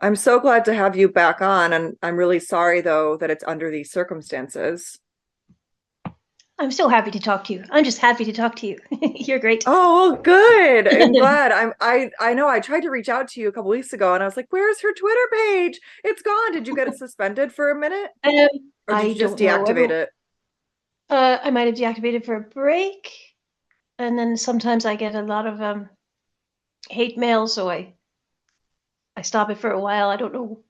I'm so glad to have you back on, and I'm really sorry though that it's under these circumstances. I'm so happy to talk to you. I'm just happy to talk to you. You're great. Oh, well, good. I'm glad. I know I tried to reach out to you a couple weeks ago and I was like, "Where's her Twitter page? It's gone. Did you get it suspended for a minute Um, or did I you just don't know. deactivate it?" I might have deactivated for a break, and then sometimes I get a lot of hate mail, so I stop it for a while. I don't know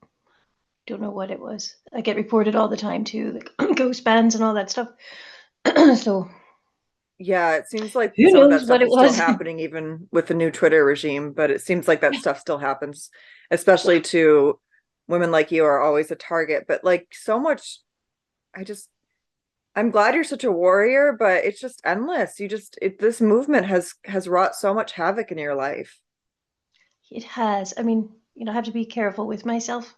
what it was. I get reported all the time too, like ghost bans and all that stuff. So Yeah, it seems like who some of that knows what stuff it is still was? happening even with the new Twitter regime, but it seems like that Yeah, stuff still happens, yeah. especially to women like you are always a target. But like so much, I just I'm glad you're such a warrior, but it's just endless. This movement has wrought so much havoc in your life. It has. I mean, I have to be careful with myself.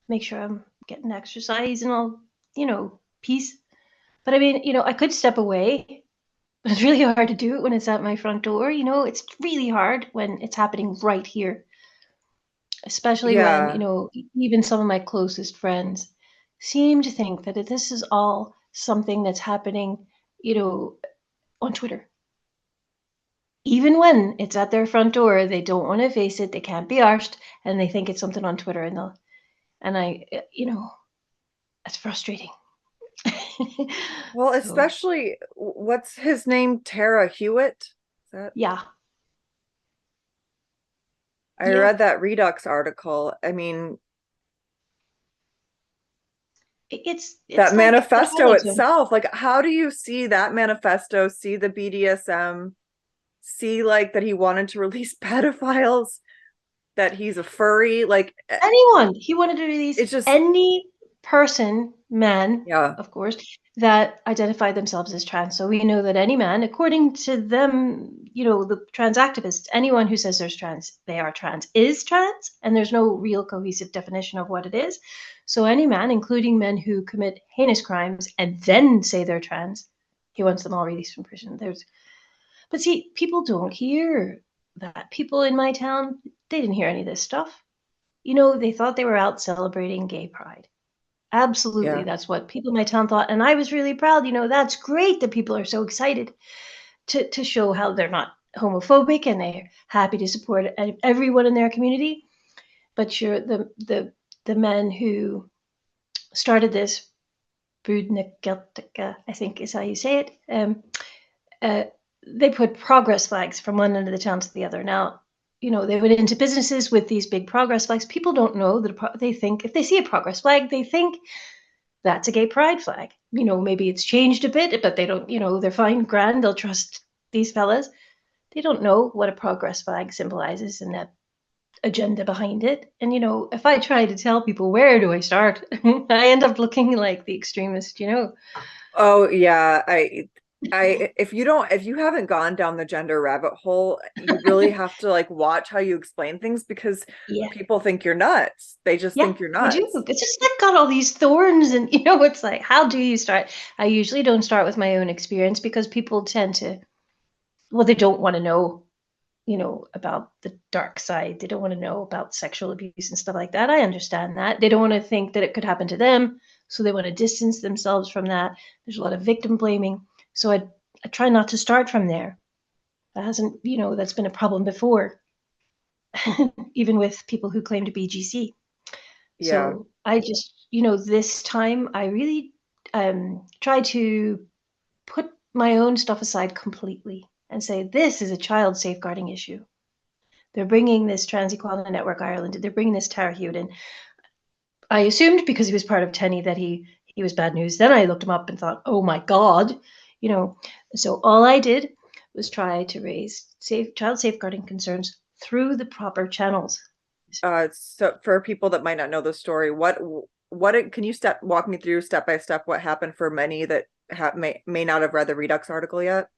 Make sure I'm getting exercise and all, peace. But I mean, I could step away. But it's really hard to do it when it's at my front door. It's really hard when it's happening right here, especially when, Yeah. even some of my closest friends seem to think that this is all something that's happening, you know, on Twitter. Even when it's at their front door, they don't want to face it. They can't be arsed, and they think it's something on Twitter, and that's frustrating. Well, So, especially what's his name? Tara Hewitt? Is that yeah, I yeah, read that Redux article. I mean, it's that like the manifesto Twilight Zone. itself, like how do you see that manifesto, see the BDSM, see like that he wanted to release pedophiles, that he's a furry, like Anyone. He wanted to release it's just any person, man, yeah. of course, that identified themselves as trans. So we know that any man, according to them, the trans activists, anyone who says there's trans, they are trans, is trans, and there's no real cohesive definition of what it is. So any man, including men who commit heinous crimes and then say they're trans, he wants them all released from prison. But see, people don't hear that. People in my town, they didn't hear any of this stuff. They thought they were out celebrating gay pride. Absolutely, Yeah. that's what people in my town thought, and I was really proud. That's great that people are so excited to show how they're not homophobic and they're happy to support everyone in their community. But the men who started this, Brudnikeltica, I think is how you say it. Uh, they put progress flags from one end of the town to the other. Now, they went into businesses with these big progress flags. People don't know that they think if they see a progress flag, they think that's a gay pride flag. Maybe it's changed a bit, but they don't, they're fine, grand, they'll trust these fellas. They don't know what a progress flag symbolizes and that agenda behind it. And, if I try to tell people where do I start, I end up looking like the extremist. Oh yeah, if you haven't gone down the gender rabbit hole, you really have to like watch how you explain things because Yeah. people think you're nuts. They just Yeah, think you're they do. nuts. It's just like got all these thorns, and it's like, how do you start? I usually don't start with my own experience because people tend to, well, they don't want to know, about the dark side. They don't want to know about sexual abuse and stuff like that. I understand that. They don't want to think that it could happen to them, so they want to distance themselves from that. There's a lot of victim blaming, so I try not to start from there. That hasn't, that's been a problem before, even with people who claim to be GC. Yeah. So I just, this time I really try to put my own stuff aside completely and say, this is a child safeguarding issue. They're bringing this Trans Equality Network Ireland, they're bringing this Tara Hewitt in. I assumed because he was part of Tenny that he was bad news. Then I looked him up and thought, oh my God, you know. So all I did was try to raise child safeguarding concerns through the proper channels. So for people that might not know the story, can you walk me through step by step what happened for many that may not have read the Redux article yet?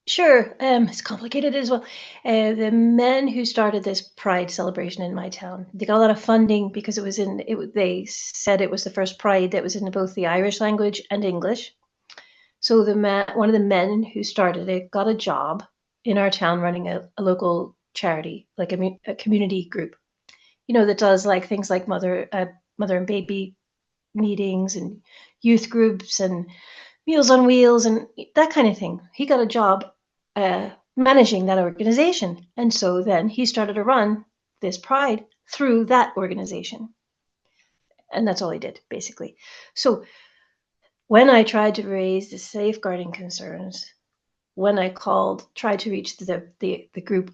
Sure, it's complicated as well. The men who started this Pride celebration in my town, they got a lot of funding because it was in it. They said it was the first Pride that was in both the Irish language and English. So one of the men who started it, got a job in our town running a local charity, like a community group. that does like things like mother and baby meetings and youth groups and Meals on Wheels and that kind of thing. He got a job managing that organization. And so then he started to run this pride through that organization. And that's all he did, basically. So when I tried to raise the safeguarding concerns, when I tried to reach the group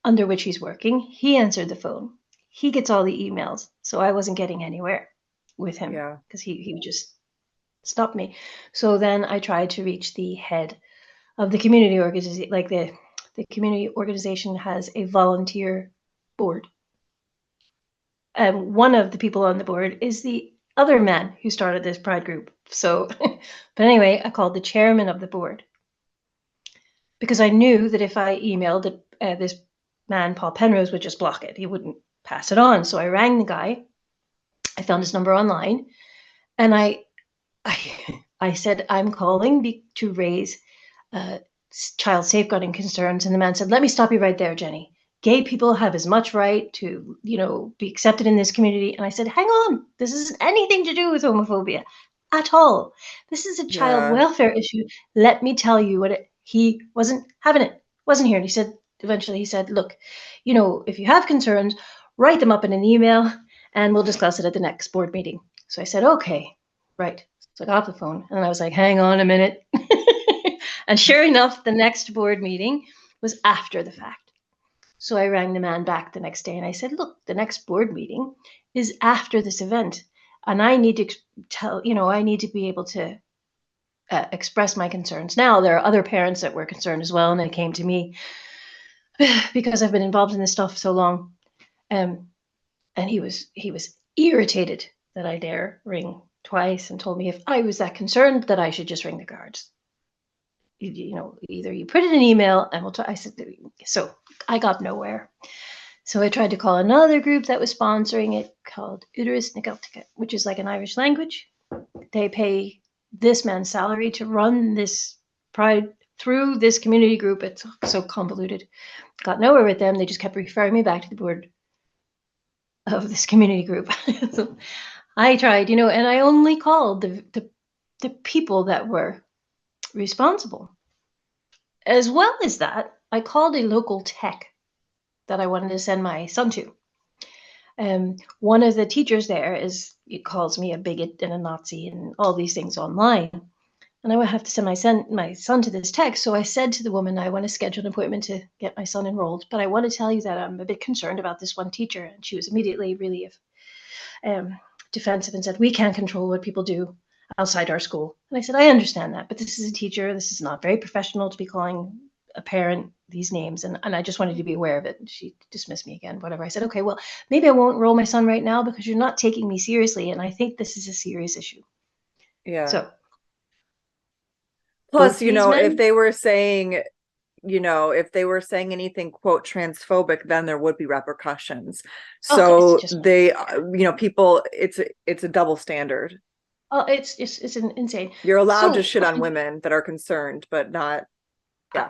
under which he's working, he answered the phone. He gets all the emails. So I wasn't getting anywhere with him Yeah. because he would just stop me. So then I tried to reach the head of the community organization. Like the community organization has a volunteer board. And one of the people on the board is the other man who started this pride group. So, but anyway, I called the chairman of the board because I knew that if I emailed it, this man, Paul Penrose, would just block it. He wouldn't pass it on. So I rang the guy. I found his number online, and I, I said, I'm calling to raise uh, child safeguarding concerns. And the man said, let me stop you right there, Jenny. Gay people have as much right to, be accepted in this community. And I said, hang on, this isn't anything to do with homophobia at all. This is a child Yeah. welfare issue. Let me tell you he wasn't having it, wasn't here. And eventually he said, look, if you have concerns, write them up in an email and we'll discuss it at the next board meeting. So I said, okay, right. So I got off the phone and I was like, hang on a minute. And sure enough, the next board meeting was after the fact. So I rang the man back the next day and I said, look, the next board meeting is after this event. And I need to I need to be able to express my concerns. Now, there are other parents that were concerned as well. And they came to me because I've been involved in this stuff so long. And he was irritated that I dare ring twice and told me if I was that concerned that I should just ring the guards. Either you put it in an email and we'll talk. I said, so I got nowhere. So I tried to call another group that was sponsoring it called Uterus Nigeltica, which is like an Irish language. They pay this man's salary to run this pride through this community group. It's so convoluted. Got nowhere with them. They just kept referring me back to the board of this community group. So I tried, and I only called the people that were responsible. As well as that, I called a local tech that I wanted to send my son to. One of the teachers there calls me a bigot and a Nazi and all these things online. And I would have to send my son to this tech. So I said to the woman, I want to schedule an appointment to get my son enrolled. But I want to tell you that I'm a bit concerned about this one teacher. And she was immediately really defensive and said, we can't control what people do outside our school. And I said, I understand that, but this is a teacher. This is not very professional to be calling a parent these names. And I just wanted to be aware of it. And she dismissed me again, whatever. I said, okay, well, maybe I won't enroll my son right now because you're not taking me seriously. And I think this is a serious issue. Yeah. So Plus, both these if men, they were saying, if they were saying anything, quote, transphobic, then there would be repercussions. okay, it's So just, they, people, it's a double standard. oh, it's insane. You're allowed to So, shit on women that are concerned, but not, yeah.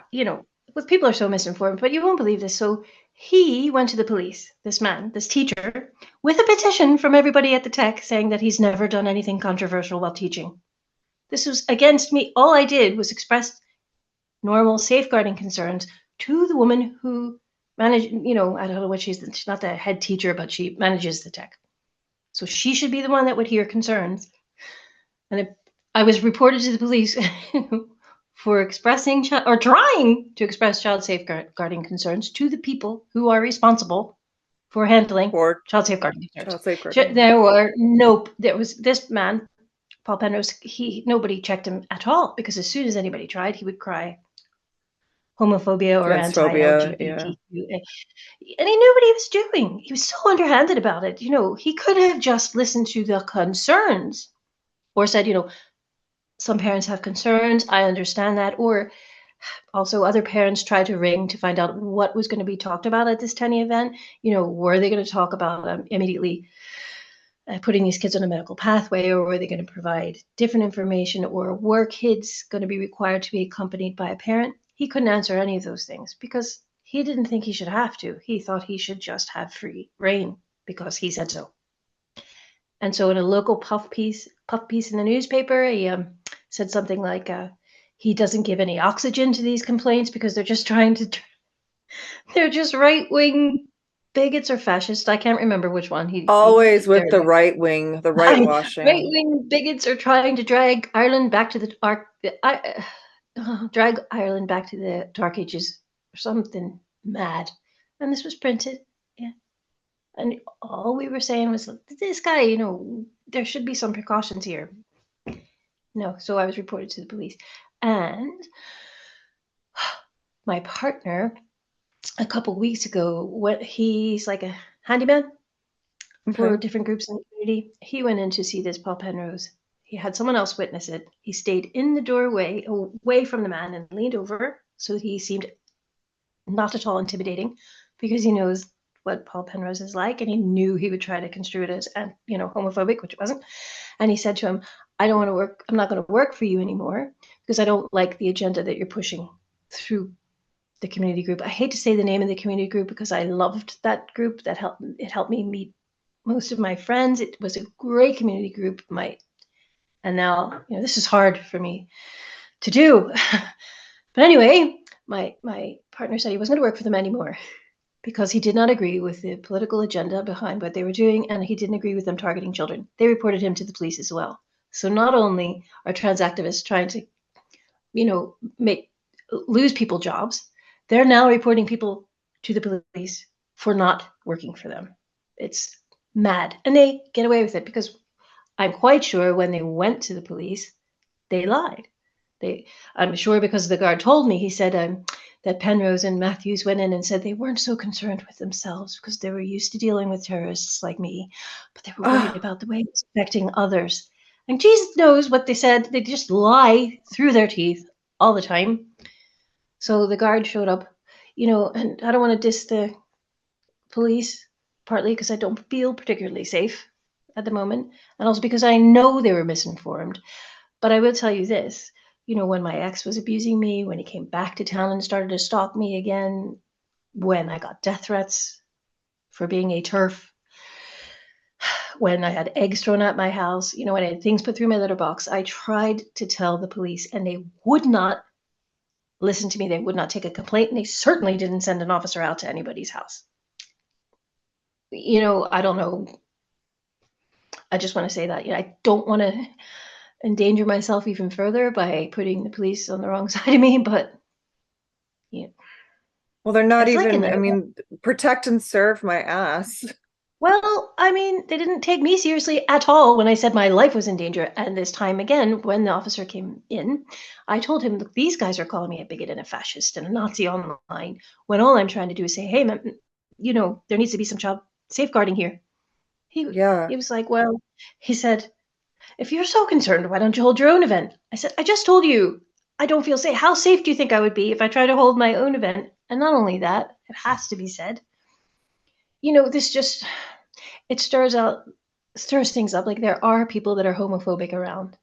with people are so misinformed, but you won't believe this. So he went to the police, this man, this teacher, with a petition from everybody at the tech saying that he's never done anything controversial while teaching. This was against me. All I did was express normal safeguarding concerns to the woman who managed, I don't know what she's not the head teacher, but she manages the tech. So she should be the one that would hear concerns. And I was reported to the police for expressing or trying to express child safeguarding concerns to the people who are responsible for handling For child safeguarding concerns. child safeguarding. There was this man, Paul Penrose, nobody checked him at all because as soon as anybody tried, he would cry homophobia or Transphobia, yeah. anti-LGBTQ. And he knew what he was doing. He was so underhanded about it. He could have just listened to the concerns or said, some parents have concerns. I understand that. Or also other parents tried to ring to find out what was going to be talked about at this tiny event. Were they going to talk about immediately putting these kids on a medical pathway, or were they going to provide different information, or were kids going to be required to be accompanied by a parent? He couldn't answer any of those things because he didn't think he should have to. He thought he should just have free reign. because he said so. And so in a local puff piece in the newspaper, he said something like, he doesn't give any oxygen to these complaints because they're just trying to, they're just right wing bigots or fascists. I can't remember which one. Always with They're the right wing, the right right washing. wing bigots are trying to drag Ireland back to the drag Ireland back to the Dark Ages or something mad. And this was printed. Yeah. And all we were saying was, this guy, there should be some precautions here. No, so I was reported to the police. And my partner, a couple weeks ago, he's like a handyman Okay. for different groups in the community. He went in to see this Paul Penrose. He had someone else witness it. He stayed in the doorway, away from the man, and leaned over so that he seemed not at all intimidating, because he knows what Paul Penrose is like, and he knew he would try to construe it as, homophobic, which it wasn't. And he said to him, I don't want to work. I'm not going to work for you anymore because I don't like the agenda that you're pushing through the community group. I hate to say the name of the community group because I loved that group. It helped me meet most of my friends. It was a great community group. And now, this is hard for me to do. But anyway, my partner said he wasn't going to work for them anymore because he did not agree with the political agenda behind what they were doing, and he didn't agree with them targeting children. They reported him to the police as well. So not only are trans activists trying to, make lose people jobs, they're now reporting people to the police for not working for them. It's mad. And they get away with it because I'm quite sure when they went to the police, they lied. I'm sure because the guard told me, he said that Penrose and Matthews went in and said they weren't so concerned with themselves because they were used to dealing with terrorists like me, but they were worried Oh, about the way it was affecting others. And Jesus knows what they said. They just lie through their teeth all the time. So the guard showed up, and I don't want to diss the police, partly because I don't feel particularly safe at the moment, and also because I know they were misinformed. But I will tell you this, when my ex was abusing me, when he came back to town and started to stalk me again, when I got death threats for being a TERF, when I had eggs thrown at my house, when I had things put through my letterbox, I tried to tell the police and they would not listen to me. They would not take a complaint, and they certainly didn't send an officer out to anybody's house. I don't know. I just want to say that, I don't want to endanger myself even further by putting the police on the wrong side of me, but yeah, well, they're not it's like even, another. I mean, protect and serve my ass. Well, I mean, they didn't take me seriously at all when I said my life was in danger. And this time again, when the officer came in, I told him, look, these guys are calling me a bigot and a fascist and a Nazi online, when all I'm trying to do is say, hey, man, there needs to be some child safeguarding here. He Yeah. he was like, well, he said, if you're so concerned, why don't you hold your own event? I said, I just told you I don't feel safe. How safe do you think I would be if I try to hold my own event? And not only that, it has to be said, this just it stirs things up. Like, there are people that are homophobic around.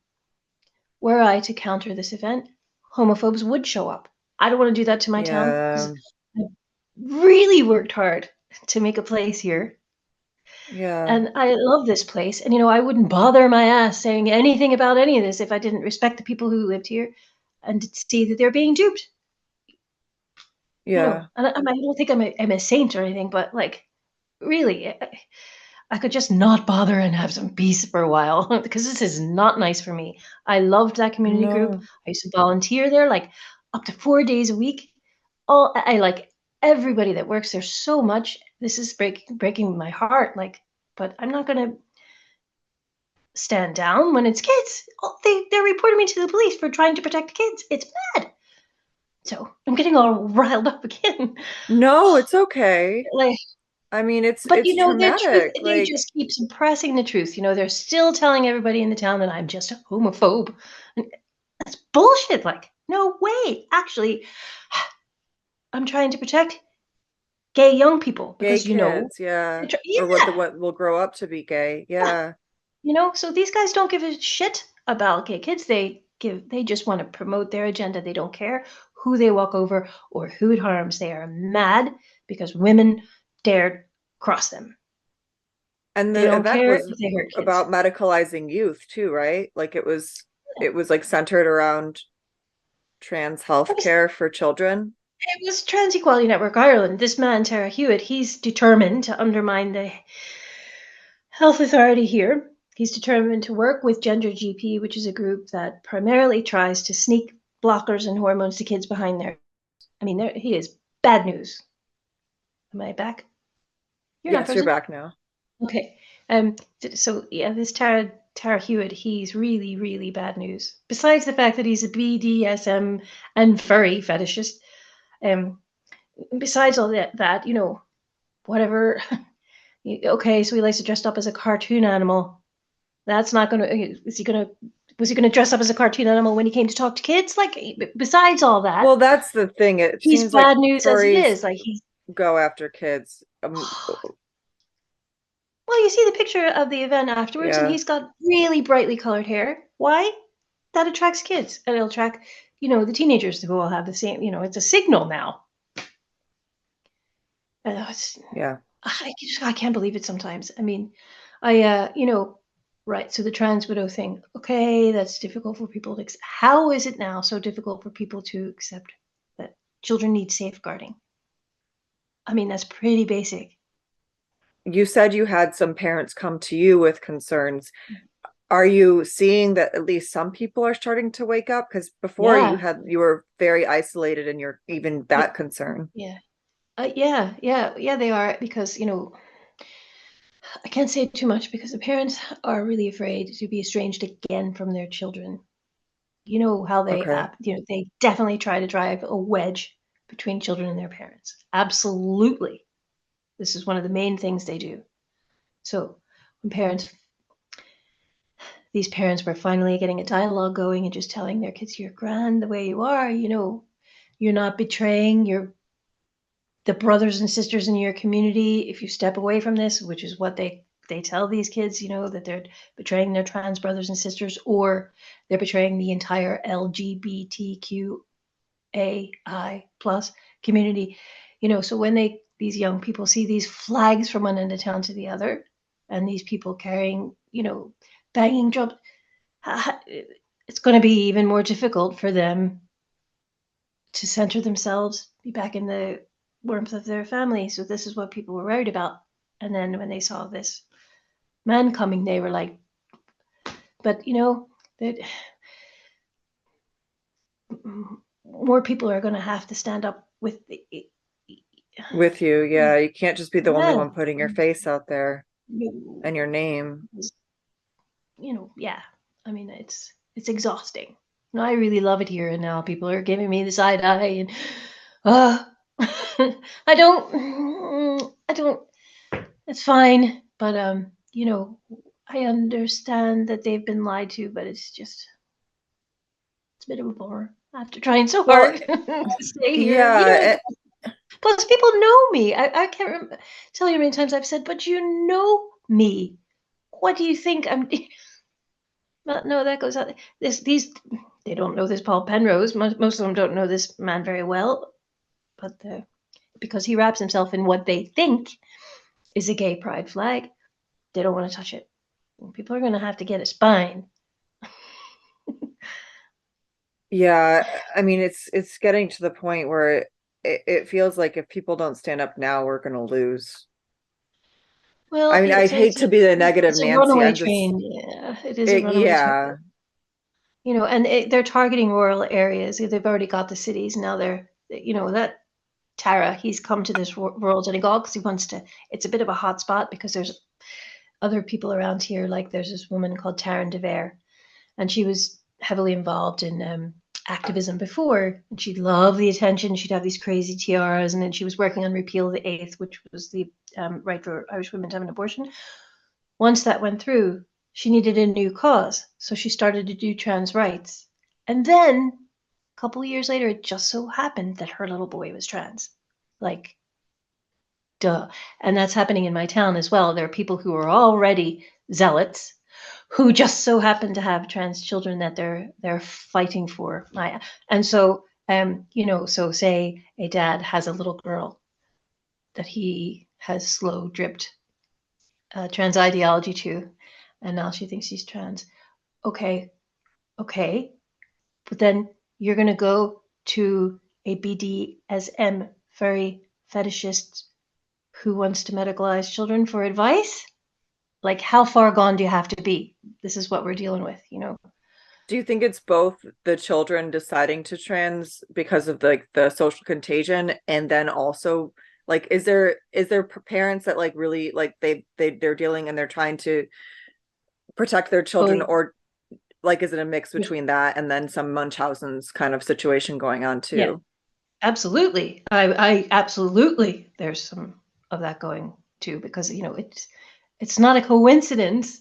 Were I to counter this event, homophobes would show up. I don't want to do that to my town because Yeah. I really worked hard to make a place here. Yeah. And I love this place. And, I wouldn't bother my ass saying anything about any of this if I didn't respect the people who lived here and see that they're being duped. Yeah. And I don't think I'm a saint or anything, but like, really, I could just not bother and have some peace for a while because this is not nice for me. I loved that community group. No. I used to volunteer there like up to 4 days a week. I like everybody that works there so much. This is breaking my heart. Like, but I'm not gonna stand down when it's kids. Oh, they're reporting me to the police for trying to protect kids. It's mad. So I'm getting all riled up again. No, it's okay. Like, I mean, but it's the truth, traumatic. they Like, just keep suppressing the truth. They're still telling everybody in the town that I'm just a homophobe. And that's bullshit. Like, no way. Actually, I'm trying to protect gay young people gay because kids, yeah. Or yeah, what will grow up to be gay. yeah. Yeah. So these guys don't give a shit about gay kids. They just want to promote their agenda. They don't care who they walk over or who it harms. They are mad because women dared cross them. And They the don't event care was if they hurt kids. about medicalizing youth too, right? Like it was like centered around trans It health was, care for children. it was Trans Equality Network Ireland. This man, Tara Hewitt, he's determined to undermine the health authority here. He's determined to work with Gender GP, which is a group that primarily tries to sneak blockers and hormones to kids behind their. I mean, he is bad news. Am I back? You're not Yes, you're frozen? back now. Okay. So yeah, this Tara Hewitt, he's really, really bad news. Besides the fact that he's a BDSM and furry fetishist, um, besides all that, whatever. Okay, so he likes to dress up as a cartoon animal. That's not gonna. Is he gonna? Was he gonna dress up as a cartoon animal when he came to talk to kids? Like, besides all that, Well, that's the thing. It he's seems like bad news as he furries is. Like he's. go after kids. Well, you see the picture of the event afterwards, and Yeah. he's got really brightly colored hair. Why? That attracts kids, and it'll attract, the teenagers who will have the same. It's a signal now. It's, Yeah. I can't believe it sometimes. I mean, right. So the trans widow thing. Okay, that's difficult for people to. How is it now so difficult for people to accept that children need safeguarding? I mean, that's pretty basic. You said you had some parents come to you with concerns. Are you seeing that at least some people are starting to wake up? Because before Yeah, you were very isolated in your even yeah, that concern. yeah. Yeah. They are because I can't say too much because the parents are really afraid to be estranged again from their children. You know how Okay. they definitely try to drive a wedge between children and their parents. Absolutely. This is one of the main things they do. So when these parents were finally getting a dialogue going and just telling their kids, you're grand the way you are, you're not betraying the brothers and sisters in your community if you step away from this, which is what they tell these kids, that they're betraying their trans brothers and sisters, or they're betraying the entire LGBTQAI plus community. So when these young people see these flags from one end of town to the other, and these people carrying, banging drums, it's going to be even more difficult for them to center themselves, be back in the warmth of their family. So this is what people were worried about. And then when they saw this man coming, they were like, but that more people are going to have to stand up with the, With you. Yeah. You can't just be the only yeah, one putting your face out there and your no, name. yeah. I mean, it's exhausting. No, I really love it here, and now people are giving me the side eye, and uh, I don't. It's fine, but I understand that they've been lied to, but it's a bit of a bummer after trying so Well, hard to stay here. yeah. Plus people know me. I can't tell you how many times I've said, but you know me. What do you think I'm? Well, no, that goes out. These they don't know this Paul Penrose. Most of them don't know this man very well, but because he wraps himself in what they think is a gay pride flag, they don't want to touch it. People are going to have to get a spine. Yeah. I mean, it's getting to the point where it feels like if people don't stand up now, we're gonna lose. I Well, mean, I'd hate to be the negative it's a Nancy. runaway I'm just train. Yeah, it is a runaway train. yeah. And they're targeting rural areas. They've already got the cities. Now that Tara, he's come to this rural Donegal because he wants to. It's a bit of a hot spot because there's other people around here. Like there's this woman called Taryn DeVere, and she was heavily involved in activism before, and she'd love the attention. She'd have these crazy tiaras, and then she was working on repeal of the eighth, which was the right for Irish women to have an abortion. Once that went through, she needed a new cause, so she started to do trans rights. And then a couple of years later, it just so happened that her little boy was trans. Like, duh. And that's happening in my town as well. There are people who are already zealots who just so happen to have trans children that they're fighting for. And so so say a dad has a little girl that he has slow dripped trans ideology too, and now she thinks she's trans. Okay, okay, but then you're gonna go to a BDSM furry fetishist who wants to medicalize children for advice? Like, how far gone do you have to be? This is what we're dealing with, you know? Do you think it's both the children deciding to trans because of the social contagion, and then also like is there parents that like really like they're dealing and they're trying to protect their children, Oh, or like is it a mix between that and then some Munchausen's kind of situation going on yeah, too? absolutely. I absolutely, there's some of that going too, because, you know, it's not a coincidence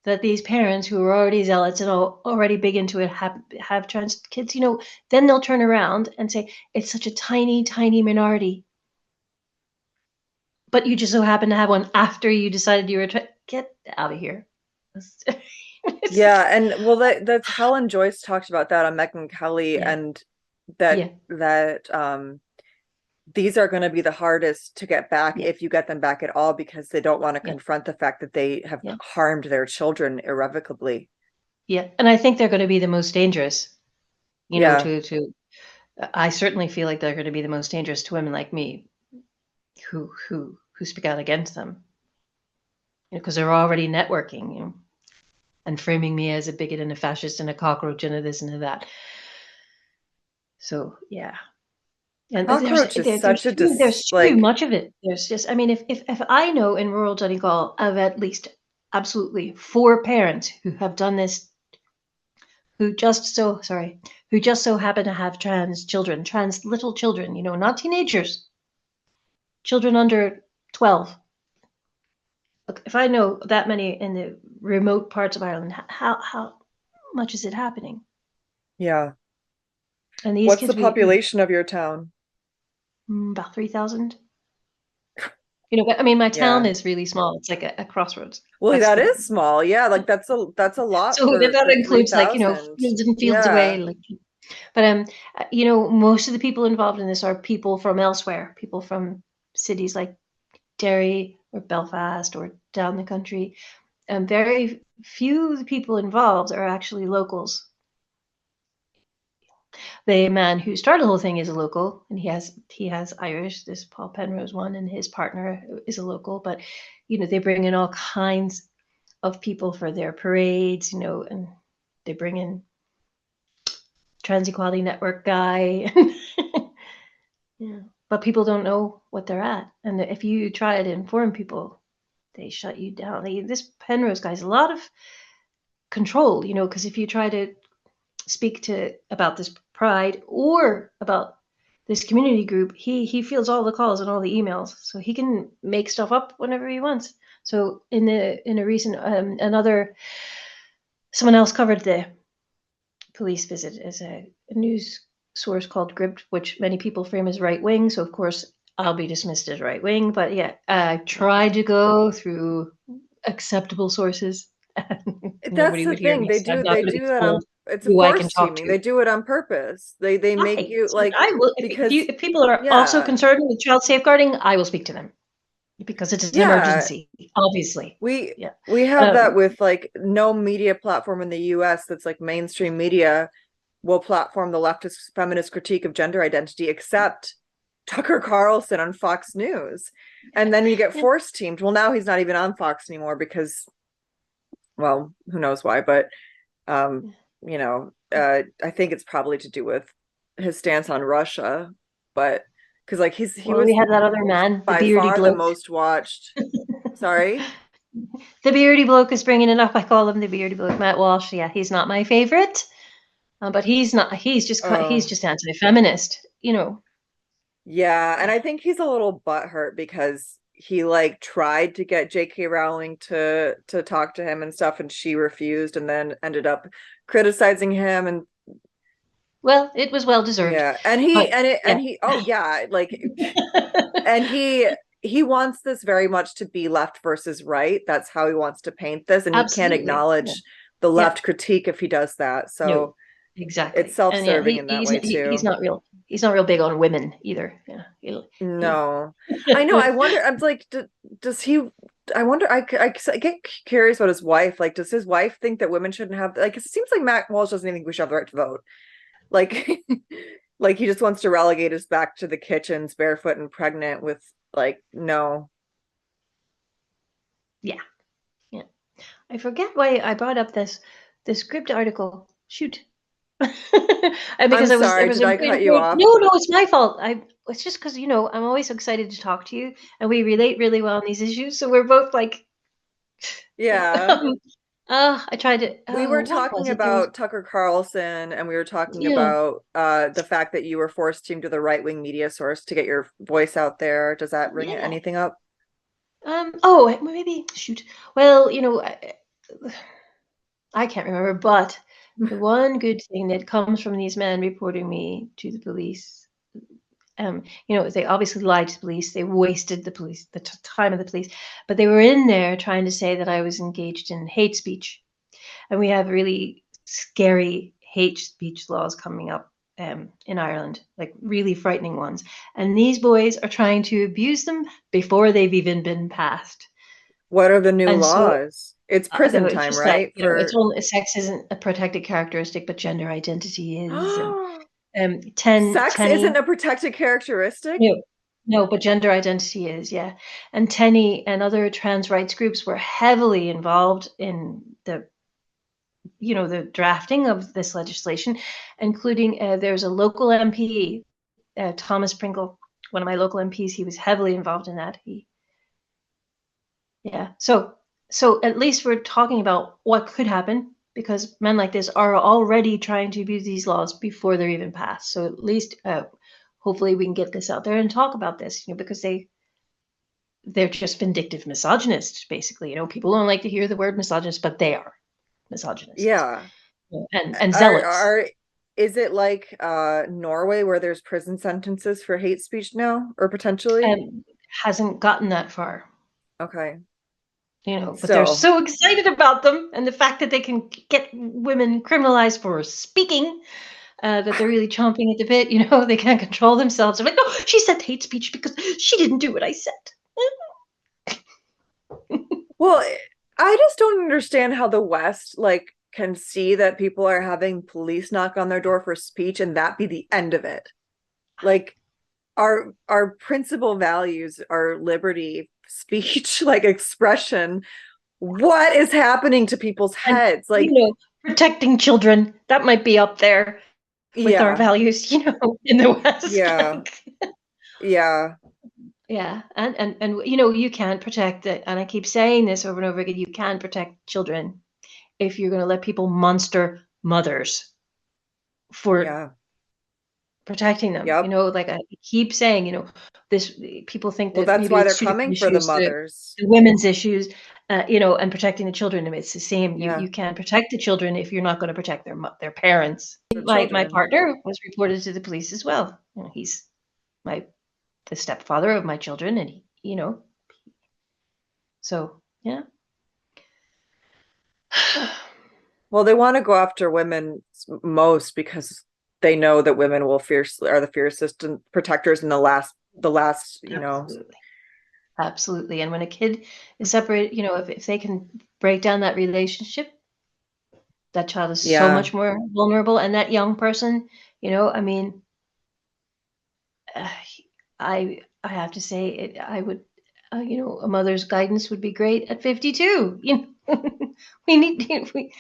that these parents who are already zealots and already big into it have trans kids, you know, then they'll turn around and say, it's such a tiny, tiny minority, but you just so happen to have one after you decided you were get out of here. It's Yeah, like, and well that's Helen Joyce talked about that on Megyn Kelly, yeah, and that yeah, these are going to be the hardest to get back yeah, if you get them back at all, because they don't want to yeah, confront the fact that they have yeah, harmed their children irrevocably. yeah. And I think they're going to be the most dangerous, you know, Yeah. I certainly feel like they're going to be the most dangerous to women like me who speak out against them, you know, because they're already networking, you know, and framing me as a bigot and a fascist and a cockroach and a this and a that. So yeah, and Cockroach is such a there's too like, much of it. There's just, I mean, if I know in rural Donegal of at least absolutely 4 parents who have done this, who just so happen to have trans children, trans little children, you know, not teenagers, children under 12. Look, if I know that many in the remote parts of Ireland, how much is it happening? yeah. And these What's the kids, we population of your town? about 3,000. You know, but I mean, my town Yeah. is really small. It's like a crossroads. Well, That's that the is small. Yeah, like that's a lot so that for includes, like, you know, 3,000. fields and fields away, Yeah. like, but you know, most of the people involved in this are people from elsewhere, people from cities like Derry or Belfast or down the country, and very few of the people involved are actually locals. The man who started the whole thing is a local, and he has Irish. This Paul Penrose one, and his partner is a local. But you know, they bring in all kinds of people for their parades. You know, and they bring in Trans Equality Network guy. Yeah, but people don't know what they're at, and if you try to inform people, they shut you down. This Penrose guy's a lot of control. You know, because if you try to speak to about this pride or about this community group, he fields all the calls and all the emails, so he can make stuff up whenever he wants. So in a recent another someone else covered the police visit as a news source called Gript, which many people frame as right wing. So of course I'll be dismissed as right wing, but yeah, I tried to go through acceptable sources. That's Nobody the would hear thing. me, They so I'm do not they going to be do that told on, it's a who I can force talk teaming. to. They do it on purpose. They make Why? you So like, I will, because if people are also yeah. concerned with child safeguarding, I will speak to them because it's an Yeah. emergency, obviously. We Yeah. we have that Um, with like no media platform in the US that's like mainstream media will platform the leftist feminist critique of gender identity except Tucker Carlson on Fox News. And then you get yeah, force teamed. Well, now he's not even on Fox anymore because, well, who knows why, but um, I think it's probably to do with his stance on Russia, but because like he well, we was had that other man, the by beardy far the bloke. most watched. Sorry. The beardy bloke is bringing it up. I call him the beardy bloke, Matt Walsh. Yeah, he's not my favorite, but he's not. He's Oh, just anti-feminist. You know. yeah, and I think he's a little butthurt because he like tried to get J.K. Rowling to talk to him and stuff, and she refused, and then ended up criticizing him, and Well, it was well deserved, yeah, and he but and it yeah. and he oh yeah, like, and he wants this very much to be left versus right. That's how he wants to paint this, and he can't Absolutely. Yeah. acknowledge the Yeah. left critique if he does that. No, So it's exactly. And yeah, self-serving in that way he's too. not real. He's not real big on women either. Yeah. He'll No, I know. I wonder. I'm like, does he? I wonder, I get curious about his wife. Like, does his wife think that women shouldn't have, like, it seems like Matt Walsh doesn't even think we should have the right to vote. Like, like he just wants to relegate us back to the kitchens, barefoot and pregnant with, like, no. Yeah, yeah. I forget why I brought up this script article. Shoot. And I'm because I sorry, was did I afraid cut of you going, off? no, no, it's my fault. It's just because, I'm always excited to talk to you and we relate really well on these issues. So we're both like, Yeah. um, I tried to, We were what was talking it? There was, about Tucker Carlson, and we were talking yeah. about the fact that you were forced into the right-wing media source to get your voice out there. Does that ring Yeah. anything up? Oh, maybe, shoot. Well, I can't remember, but the one good thing that comes from these men reporting me to the police, they obviously lied to the police. They wasted the police, the time of the police, but they were in there trying to say that I was engaged in hate speech, and we have really scary hate speech laws coming up in Ireland, like really frightening ones. And these boys are trying to abuse them before they've even been passed. What are the new And so laws? It's prison it's time, just that, right? it's For only sex isn't a protected characteristic, but gender identity is. And 10, sex isn't Tenny, a protected characteristic? no, no, but gender identity is, yeah. And Tenny and other trans rights groups were heavily involved in the drafting of this legislation, including there's a local MP, Thomas Pringle, one of my local MPs. He was heavily involved in that. Yeah. So at least we're talking about what could happen because men like this are already trying to abuse these laws before they're even passed. So at least, hopefully, we can get this out there and talk about this. Because they're just vindictive misogynists, basically. People don't like to hear the word misogynist, but they are misogynists. Yeah. And Are zealots. are is it like Norway where there's prison sentences for hate speech now or potentially? And hasn't gotten that far. Okay. But they're Still. so excited about them and the fact that they can get women criminalized for speaking, that they're really chomping at the bit. They can't control themselves. They're like, no, she said hate speech because she didn't do what I said. Well, I just don't understand how the West like can see that people are having police knock on their door for speech and that be the end of it. Like our principal values are liberty, speech, like expression. What is happening to people's And, heads? Like, protecting children, that might be up there with our yeah, values, in the West. yeah, Like, yeah, yeah. And you can't protect it. And I keep saying this over and over again, you can protect children if you're going to let people monster mothers for yeah. protecting them. Yep. Like I keep saying, this people think Well, that that's maybe why it's they're two different coming for the issues, mothers. the women's issues, and protecting the children. I mean, it's the same. You Yeah, you can't protect the children if you're not going to protect their parents. the My children. partner was reported to the police as well. He's my the stepfather of my children, and so yeah. Well, they want to go after women most because they know that women will fiercely are the fiercest and protectors in the last. Absolutely. Absolutely. And when a kid is separated, if they can break down that relationship, that child is so Yeah, much more vulnerable. And that young person, I mean, uh, I have to say it. I would, a mother's guidance would be great at 52. We need, we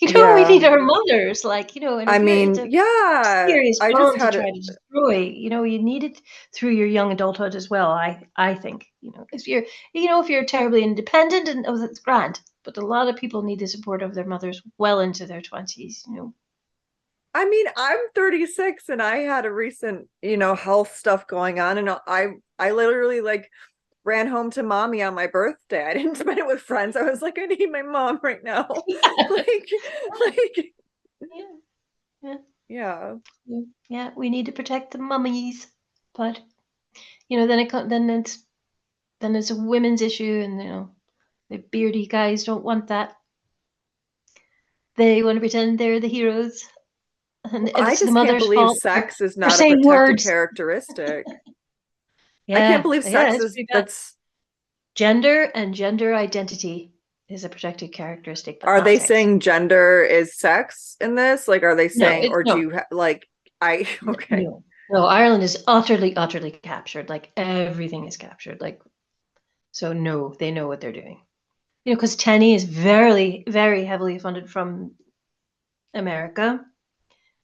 yeah. need our mothers. Like, and I if mean, it's a yeah. serious I just bond to had try a to destroy. You need it through your young adulthood as well. I think, if you're terribly independent, and that's grand. But a lot of people need the support of their mothers well into their 20s. I mean, I'm 36 and I had a recent, health stuff going on and I literally like ran home to mommy on my birthday. I didn't spend it with friends. I was like, I need my mom right now. Like, like, Yeah, yeah, yeah. yeah, yeah. We need to protect the mummies, but then it's a women's issue, and the beardy guys don't want that. They want to pretend they're the heroes, and Well, I it's the just can't mother's believe fault sex is for not a saying protected words. characteristic. I can't Yeah, believe yeah, sex it's is pretty bad. that's Gender and gender identity is a protected characteristic, but Are not they sex. saying gender is sex in this? Like, are they No, saying, it's or do no, you like, I, okay. no, no. Ireland is utterly, utterly captured. Like everything is captured. Like so, no, they know what they're doing. Because Tenny is very, very heavily funded from America.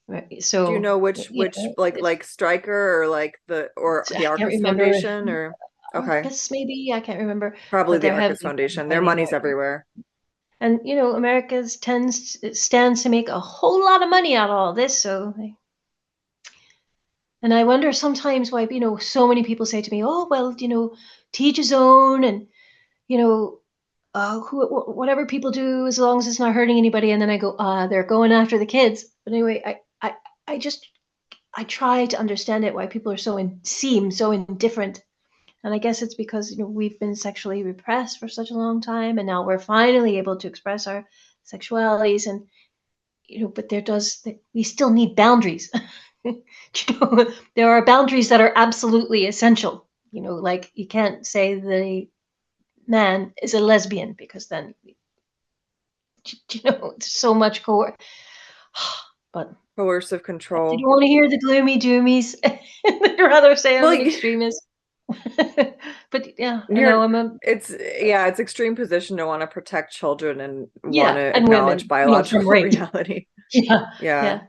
Right, Do you so know which like Striker or like the I can't Arcus remember. Foundation or okay, Arcus, maybe I can't remember, probably but the they're Arcus heavily funded Foundation. by Their the money's American. everywhere. And America stands to make a whole lot of money out of all this. And I wonder sometimes why so many people say to me, "Oh well, teach his own," and you know, whatever people do, as long as it's not hurting anybody. And then I go, they're going after the kids. But anyway, I just I try to understand it why people are seem so indifferent. And I guess it's because we've been sexually repressed for such a long time, and now we're finally able to express our sexualities. And but we still need boundaries. There are boundaries that are absolutely essential. Like you can't say the man is a lesbian because then there's so much core. But Coercive I control. didn't want to hear the gloomy doomies. I'd rather say I'm Well, an extremist. But yeah, I know you're I'm a it's yeah, it's extreme position to want to protect children and want yeah, to and acknowledge women, from biological rape. reality. Yeah, Yeah. yeah.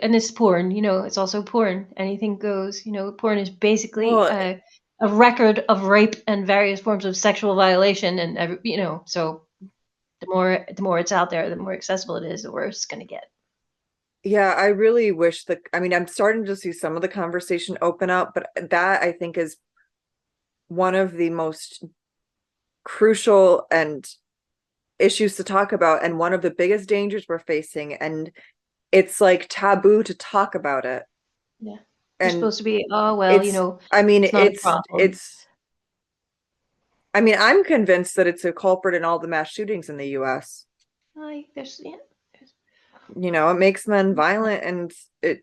And it's porn, it's also porn. Anything goes, porn is basically Well, a record of rape and various forms of sexual violation and so the more it's out there, the more accessible it is, the worse it's going to get. yeah, I really wish I mean, I'm starting to see some of the conversation open up, but that I think is one of the most crucial and issues to talk about and one of the biggest dangers we're facing, and it's like taboo to talk about it. Yeah. You're And supposed to be, oh well, it's I mean it's not a problem. I mean, I'm convinced that it's a culprit in all the mass shootings in the US. There's yeah, there's, It makes men violent and it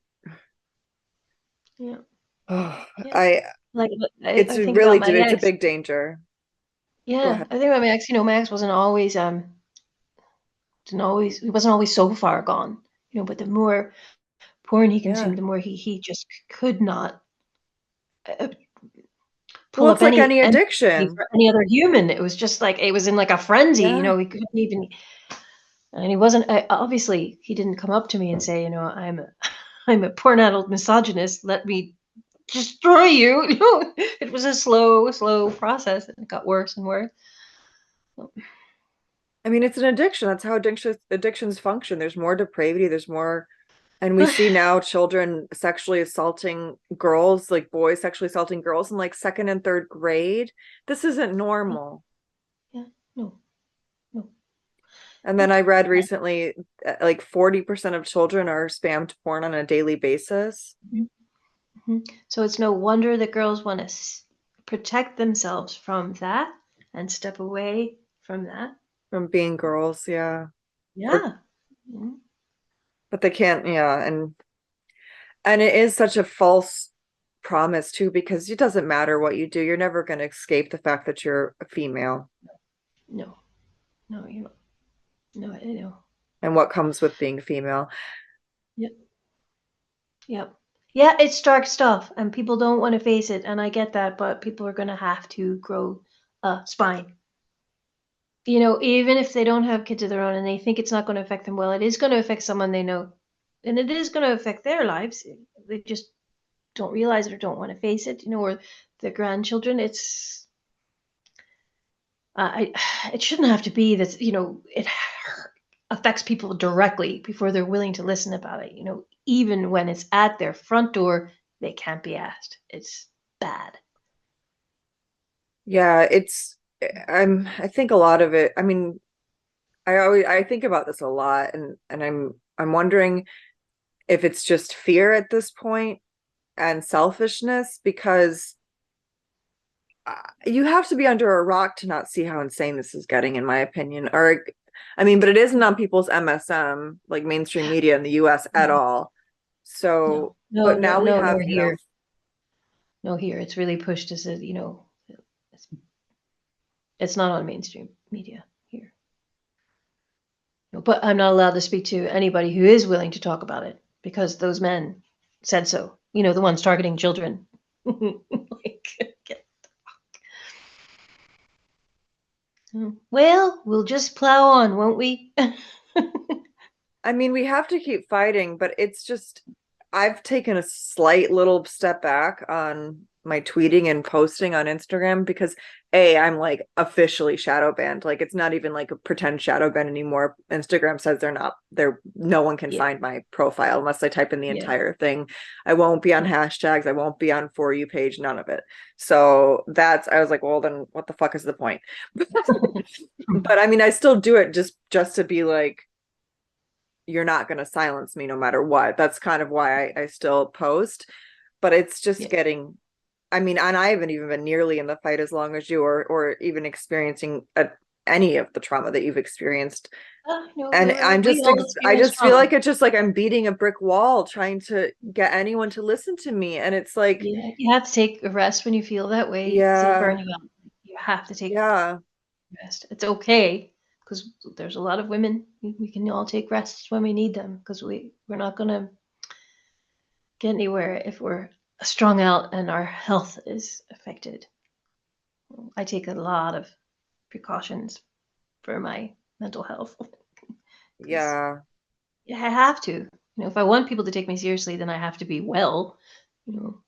yeah, oh, yeah. I Like it's I think about really my it's a ex. big danger. Go Yeah, ahead. I think about my ex. My ex wasn't always didn't always he wasn't always so far gone. But the more porn he Yeah. consumed, the more he just could not uh, pull Well, up it's like any any empathy addiction. for any other human. It was just like it was in like a frenzy. Yeah. He couldn't even. And he wasn't obviously he didn't come up to me and say, I'm a porn adult misogynist. Let me destroy you. It was a slow, slow process, and it got worse and worse. I mean, it's an addiction. That's how addictions function. There's more depravity, there's more, and we see now children sexually assaulting girls, like boys sexually assaulting girls in like second and third grade. This isn't Yeah, normal. yeah, no, no. And then Yep. I read recently, like 40% of children are spammed porn on a daily basis Mhm, mhm. So it's no wonder that girls want to protect themselves from that and step away from that. from being girls. Yeah. Or, Yeah. Mhm. but they can't. Yeah. And it is such a false promise too, because it doesn't matter what you do. You're never going to escape the fact that you're a female No, no, no, I know. and what comes with being female. Yep, yep. Yeah, it's dark stuff, and people don't want to face it, and I get that, but people are going to have to grow a spine. Even if they don't have kids of their own and they think it's not going to affect them, well, it is going to affect someone they know, and it is going to affect their lives. They just don't realize it or don't want to face it, or their grandchildren. I, it shouldn't have to be that, it affects people directly before they're willing to listen about it. Even when it's at their front door, they can't be asked. It's bad. Yeah, I think a lot of it, I mean, I think about this a lot and I'm wondering if it's just fear at this point and selfishness because you have to be under a rock to not see how insane this is getting, in my opinion. Or, I mean, but it isn't on people's MSM, like mainstream media in the US at No, all. no, So, no, but no, now we no, have, nor here. No, here. It's really pushed as a, it's It's not on mainstream media here. But I'm not allowed to speak to anybody who is willing to talk about it because those men said so. The ones targeting children. Like, well, we'll just plow on, won't we? I mean, we have to keep fighting, but it's just, I've taken a slight little step back on my tweeting and posting on Instagram because I'm like officially shadow banned. Like it's not even like a pretend shadow ban anymore. Instagram says no one can Yeah, find my profile unless I type in the yeah. entire thing. I won't be on hashtags. I won't be on For You page, none of it. So I was like, well, then what the fuck is the point? But I mean, I still do it just to be like, you're not going to silence me no matter what. That's kind of why I still post, but it's just Yeah. getting, I mean, and I haven't even been nearly in the fight as long as you, or even experiencing any of the trauma that you've experienced. No, And we all I experience just feel trauma. like it's just like I'm beating a brick wall trying to get anyone to listen to me. And it's like, Yeah, you have to take a rest when you feel that way because it'll burn yeah, you out. You have to take yeah, rest. It's okay because there's a lot of women. We can all take rests when we need them because we're not gonna get anywhere if we're strung out and our health is affected. I take a lot of precautions for my mental health because yeah. I have to. If I want people to take me seriously, then I have to be well. So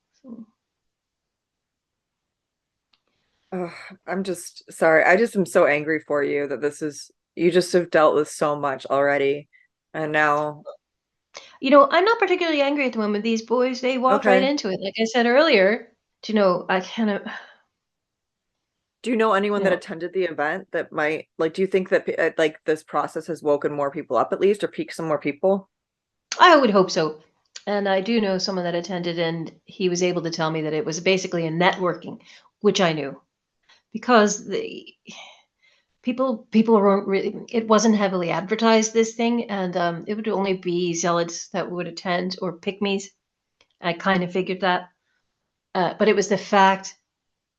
Ugh, I'm just sorry. I just am so angry for you that you just have dealt with so much already. And now, I'm not particularly angry at the moment. These boys, they walked right okay. into it. Like I said earlier, I kind of, Do you know anyone you that know, attended the event that might like, do you think that like this process has woken more people up at least or piqued some more people? I would hope so. And I do know someone that attended, and he was able to tell me that it was basically a networking, which I knew because the people weren't really. It wasn't heavily advertised, this thing, and it would only be zealots that would attend or pick me's. I kind of figured that, but it was the fact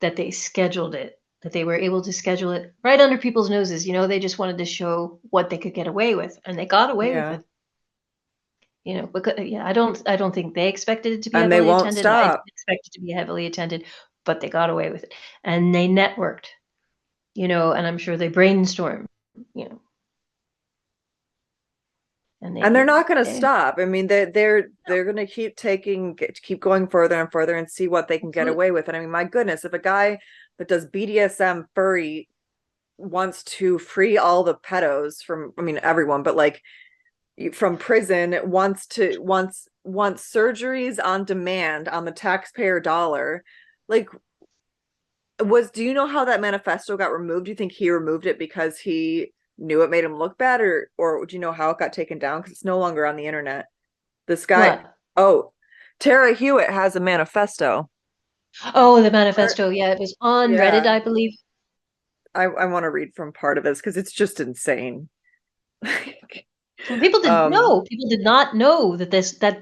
that they scheduled it, that they were able to schedule it right under people's noses. They just wanted to show what they could get away with, and they got away with Yeah. it. Because yeah, I don't think they expected it to be And they heavily won't attended, and I didn't stop. expect it to be heavily attended, but they got away with it. And they networked, and I'm sure they brainstormed, you know, and And they're they not going to they stop. I mean, they're going to keep going further and further and see what they can get absolutely. away with. And I mean, my goodness, if a guy that does BDSM furry wants to free all the pedos from, I mean, everyone, but like from prison, wants surgeries on demand on the taxpayer dollar. Like, do you know how that manifesto got removed? Do you think he removed it because he knew it made him look bad, or do you know how it got taken down? Because it's no longer on the internet. This guy, What? oh, Tara Hewitt has a manifesto. Oh, the Or, manifesto. Yeah, it was on Reddit, yeah, I believe. I want to read from part of this because it's just insane. Well, people didn't um, know. People did not know that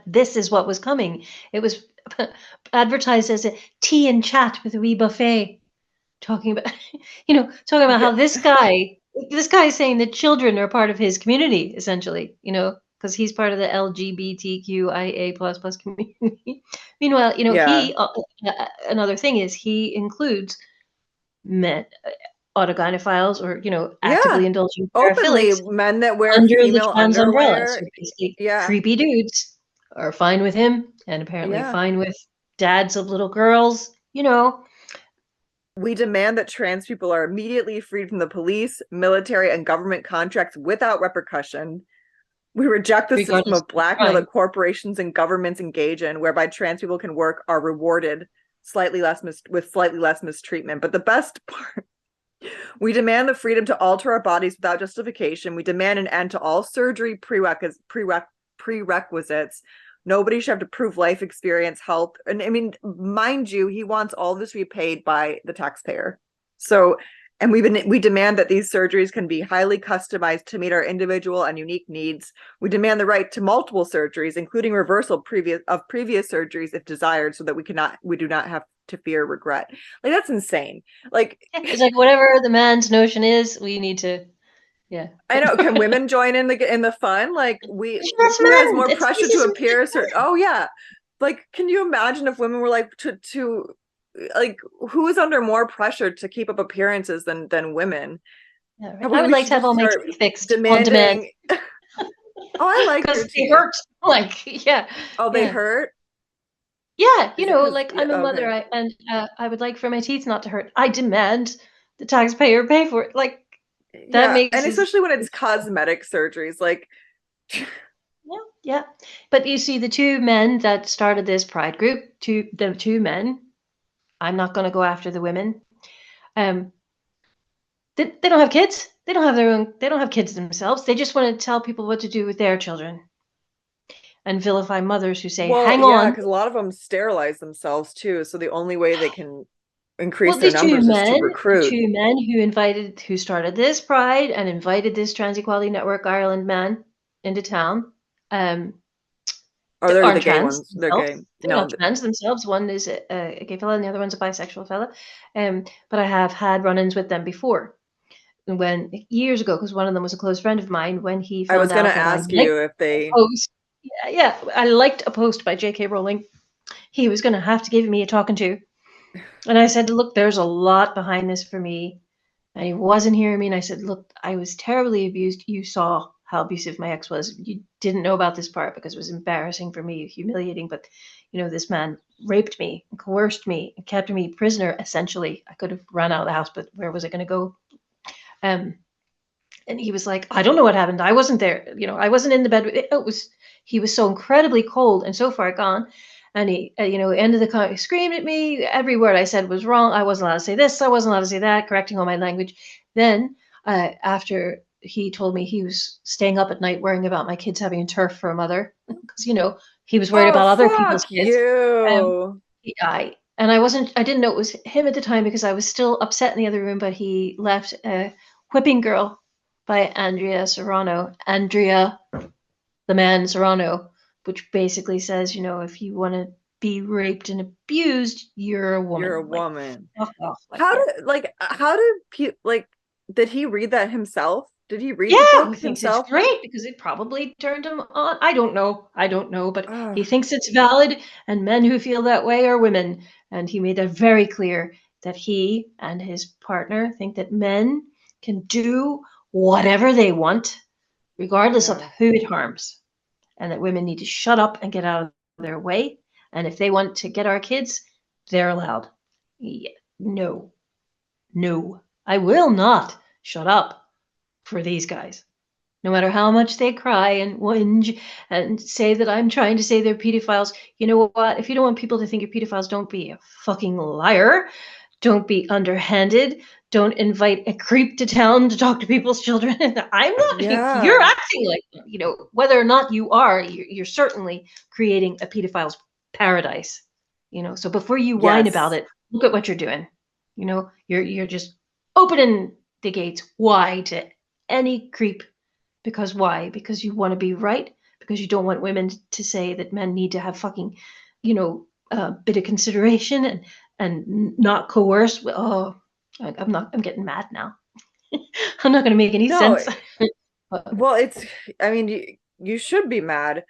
this is what was coming. It was advertised as a tea and chat with a wee buffet. Talking about talking about how yeah, this guy is saying that children are part of his community, essentially, because he's part of the LGBTQIA plus community. Meanwhile, yeah, another thing is he includes men, autogynephiles, or yeah. actively indulging Openly, paraphilics men that wear under the female trans umbrella. So underwear. basically, Yeah, creepy dudes are fine with him, and apparently yeah. fine with dads of little girls. We demand that trans people are immediately freed from the police, military, and government contracts without repercussion. We reject the system Regardless of of the blackmail crime. that corporations and governments engage in, whereby trans people can work, are rewarded with slightly less mistreatment. But the best part, we demand the freedom to alter our bodies without justification. We demand an end to all surgery prerequisites. Nobody should have to prove life experience, health. And I mean, mind you, he wants all this to be paid by the taxpayer. So And we demand that these surgeries can be highly customized to meet our individual and unique needs. We demand the right to multiple surgeries, including reversal previous surgeries if desired, so that we do not have to fear regret. Like that's insane. Like It's like whatever the man's notion is, we need to, yeah. I know, can women join in the fun? Like That's who has men. more It's pressure this to is appear certain? Oh yeah. Like can you imagine if women were like to like who is under more pressure to keep up appearances than women? yeah, right. I Probably would we like should to have just all my start teeth fixed on demand demanding. Oh, I like your because they teeth. hurt. Like, yeah, Oh, they yeah. hurt? Yeah, Is it because like yeah, I'm a mother, okay. and I would like for my teeth not to hurt. I demand the taxpayer pay for it. Like that Yeah, makes and his especially when it's cosmetic surgeries, like yeah, yeah. But you see, the two men that started this pride group, the two men. I'm not going to go after the women. Um, they don't have kids. They don't have their own. They don't have kids themselves. They just want to tell people what to do with their children and vilify mothers who say, well, "Hang yeah, on." because a lot of them sterilize themselves too, so the only way they can increase Well, their these two numbers is to men, the recruit. two men who started this pride and invited this Trans Equality Network Ireland man into town, um, Oh, they're the aren't gay trans ones. They're themselves. gay. They're No, not trans themselves. One is a gay fella, and the other one's a bisexual fella. But I have had run-ins with them before. When years ago, because one of them was a close friend of mine, when he I was found gonna out that I ask liked you if a they. post, yeah, yeah, I liked a post by J.K. Rowling, he was going to have to give me a talking to. And I said, look, there's a lot behind this for me. And he wasn't hearing me. And I said, look, I was terribly abused. You saw how abusive my ex was. You didn't know about this part because it was embarrassing for me, humiliating. But, this man raped me, and coerced me, and kept me prisoner, essentially. I could have run out of the house, but where was I going to go? Um, and he was like, I don't know what happened. I wasn't there. I wasn't in the bed. He was so incredibly cold and so far gone. And he, ended the he screamed at me. Every word I said was wrong. I wasn't allowed to say this. I wasn't allowed to say that, correcting all my language. Then, after he told me he was staying up at night worrying about my kids having a turf for a mother, because, he was worried Oh, about other people's fuck kids. Um, you. I didn't know it was him at the time because I was still upset in the other room, but he left a Whipping Girl by Andrea Serrano. Andrea, the man Serrano, which basically says, if you want to be raped and abused, you're a You're a woman. Like, woman. fuck off. Like, How yeah. did did he read that himself? Did he read the Yeah, he book thinks it's himself? great because it probably turned him on. I don't know. I don't know, but he Oh, thinks it's valid, and men who feel that way are women. And he made that very clear that he and his partner think that men can do whatever they want, regardless of yeah. who it harms, and that women need to shut up and get out of their way. And if they want to get our kids, they're allowed. Yeah, no, no, I will not shut up for these guys. No matter how much they cry and whinge and say that I'm trying to say they're pedophiles, you know what? If you don't want people to think you're pedophiles, don't be a fucking liar. Don't be underhanded. Don't invite a creep to town to talk to people's children. I'm not, you're Yeah. acting like, whether or not you are, you're certainly creating a pedophile's paradise. So before you whine about Yes. it, look at what you're doing. You're just opening the gates wide to any creep. Because why? Because you want to be right. Because you don't want women to say that men need to have fucking, a bit of consideration and not coerce. Oh, I'm not. I'm getting mad now. I'm not going to make any No, sense. well, I mean, you should be mad.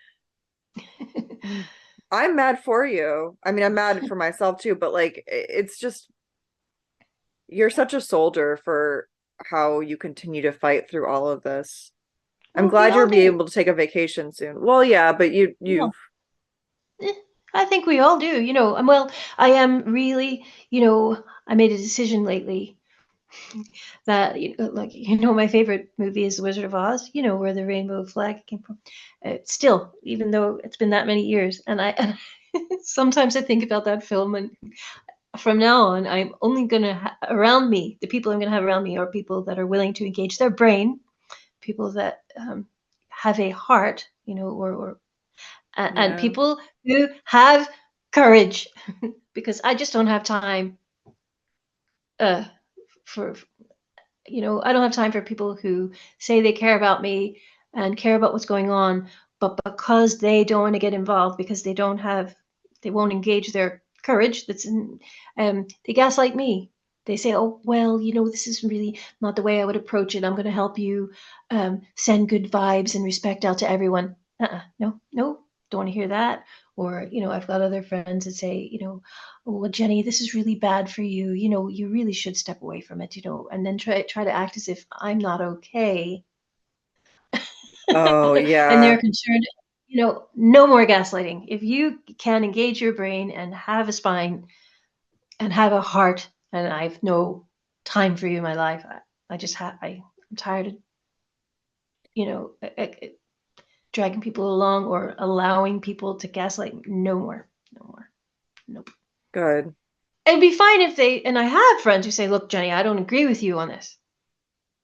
I'm mad for you. I mean, I'm mad for myself too, but like it's just you're such a soldier for how you continue to fight through all of this. I'm Well, we glad you're all be do. able to take a vacation soon. Well, yeah, but Yeah. you've Eh, I think we all do. Well, I am really, I made a decision lately that like my favorite movie is The Wizard of Oz. Where the rainbow flag came from. Still, even though it's been that many years, and sometimes I think about that film, and from now on, I'm only gonna around me. The people I'm gonna have around me are people that are willing to engage their brain, people that have a heart, or and yeah. people who have courage, because I just don't have time uh, for. I don't have time for people who say they care about me and care about what's going on, but because they don't want to get involved, because they won't engage their courage they gaslight me. They say, oh, well, this is really not the way I would approach it. I'm going to help you send good vibes and respect out to everyone. No, no, don't want to hear that. Or, I've got other friends that say, oh, well, Jenny, this is really bad for you. You really should step away from it, and then try to act as if I'm not okay. Oh, And yeah. they're concerned, no more gaslighting. If you can engage your brain and have a spine and have a heart, and I have no time for you in my life, I'm tired of, you know, dragging people along or allowing people to gaslight. No more, no more. Nope. Good. It'd be fine if and I have friends who say, look, Jenny, I don't agree with you on this.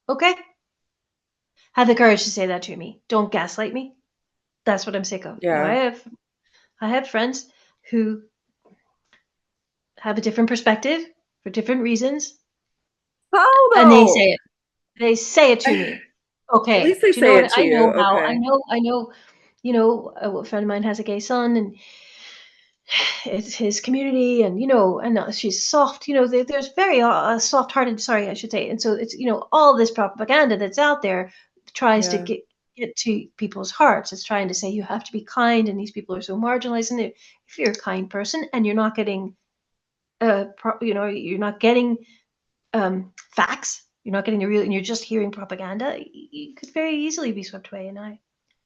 Okay. Have the courage to say that to me. Don't gaslight me. That's what I'm sick of. Yeah. I have friends who have a different perspective for different reasons, How and they though? say it. They say it to me. At least Okay. they Do you know say it what? to I you. know how. Okay. I know. A friend of mine has a gay son, and it's his community, and she's soft. There's very soft-hearted. Sorry, I should say. And so it's all this propaganda that's out there tries to Yeah. get to people's hearts. It's trying to say you have to be kind, and these people are so marginalized. And if you're a kind person and you're not getting, you're not getting facts, you're not getting the real, and you're just hearing propaganda, you could very easily be swept away. And I